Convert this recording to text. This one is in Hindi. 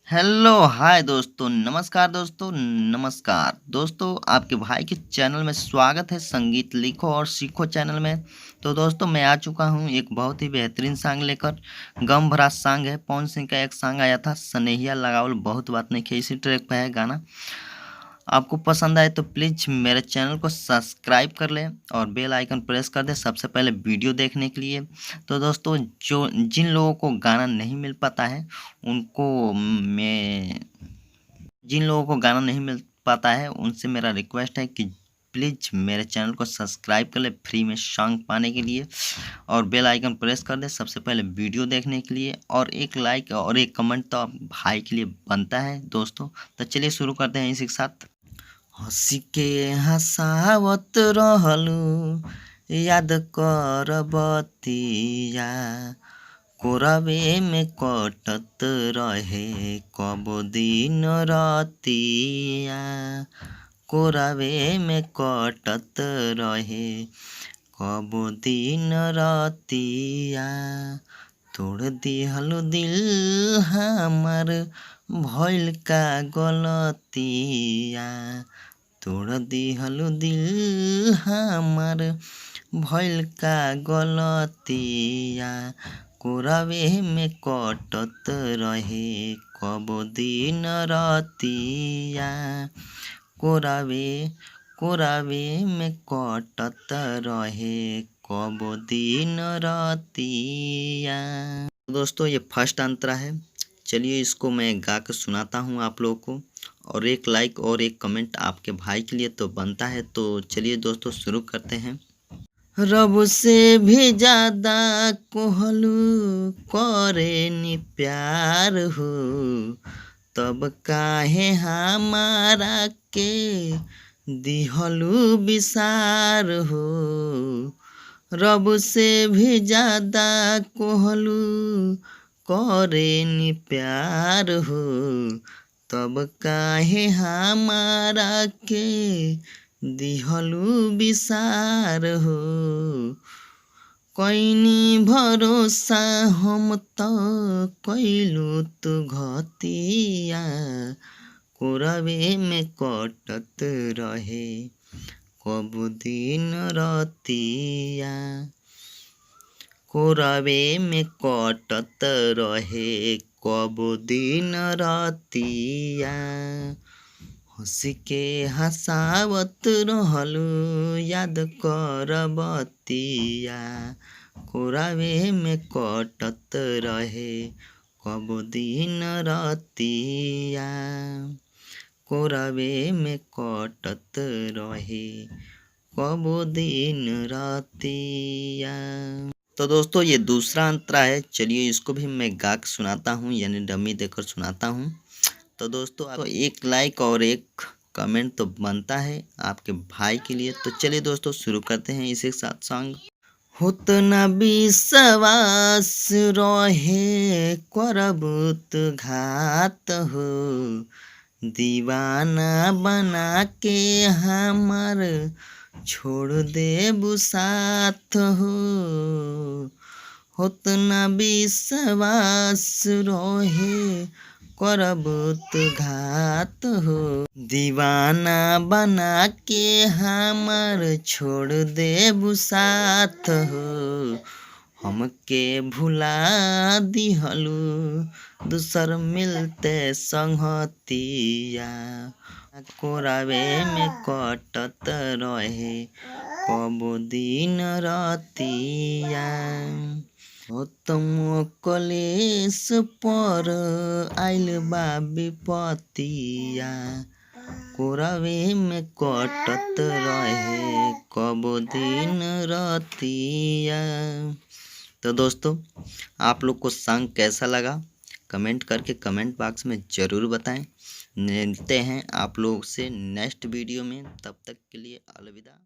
हेलो हाय दोस्तों, नमस्कार दोस्तों, नमस्कार दोस्तों। आपके भाई के चैनल में स्वागत है, संगीत लिखो और सीखो चैनल में। तो दोस्तों मैं आ चुका हूँ एक बहुत ही बेहतरीन सॉन्ग लेकर। गम भरा सॉन्ग है, पवन सिंह का एक सॉन्ग आया था सनेहिया लगावल बहुत बात नहीं खे, इसी ट्रैक पे है गाना। आपको पसंद आए तो प्लीज़ मेरे चैनल को सब्सक्राइब कर लें और बेल आइकन प्रेस कर दें सबसे पहले वीडियो देखने के लिए। तो दोस्तों जिन लोगों को गाना नहीं मिल पाता है उनको मैं जिन लोगों को गाना नहीं मिल पाता है उनसे मेरा रिक्वेस्ट है कि प्लीज़ मेरे चैनल को सब्सक्राइब कर ले फ्री में सॉन्ग पाने के लिए और बेल आइकन प्रेस कर दे सबसे पहले वीडियो देखने के लिए। और एक लाइक और एक कमेंट तो आप भाई के लिए बनता है दोस्तों। तो चलिए शुरू करते हैं इसी के साथ। हंसी के हंसावत रहलू याद कर बतिया, कोरावे में कटत रहे कब दिन रतिया, कोरावे में कटत रहे कब दिन रतिया। तोड़ दिहलु दिल हमार भइल का गलतिया, तोड़ दिहलु दिल हमार भइल का गलतिया, कोरावे में कटत रहे कब दिन रतिया, कोरावे में कटत रहे कब दिन रतिया। दोस्तों ये फर्स्ट अंतरा है। चलिए इसको मैं गा कर सुनाता हूँ आप लोगों को, और एक लाइक और एक कमेंट आपके भाई के लिए तो बनता है। तो चलिए दोस्तों शुरू करते हैं। रब से भी ज्यादा कोहलू करे नी प्यार हो, तब काहे हमारा के दिहलू विसार हो। रब से भी ज्यादा कोहलू करे नी प्यार हो, तब काहे हमारा के दिहलू विसार हो। कैनी भरोसा हम तो कैलू तू घतिया, कोरावे में कटत रहे कब दिन रतिया, कोरावे में कटत रहे कब दिन रतिया। हंसी के हंसावत रहलू याद कर बतिया, कोरावे में कटत रहे कब दिन रतिया, कोरावे में कटत रहे कब दिन रतिया। तो दोस्तों ये दूसरा अंतरा है। चलिए इसको भी मैं गा के सुनाता हूँ, यानी डमी देकर सुनाता हूँ। तो दोस्तों आपको एक लाइक और एक कमेंट तो बनता है आपके भाई के लिए। तो चलिए दोस्तों शुरू करते हैं इसी के साथ सॉन्ग। होत न विश्वास रहे करबुत घात हो, दीवाना बना के हमार छोड़ देबू साथ हो। होत न विश्वास रहे करबुत घात हो, दीवाना बना के हमार छोड़ देबू साथ हो। हमके भुला दिहलू दूसर मिलते संगतिया, कोरावे में कटत रहे कब दिन रतिया। हो तुम कलेश पर आइल बा विपतिया, कोरावे में कटत रहे कब दिन रतिया। तो दोस्तों आप लोग को सॉन्ग कैसा लगा कमेंट करके कमेंट बॉक्स में ज़रूर बताएं। मिलते हैं आप लोग से नेक्स्ट वीडियो में, तब तक के लिए अलविदा।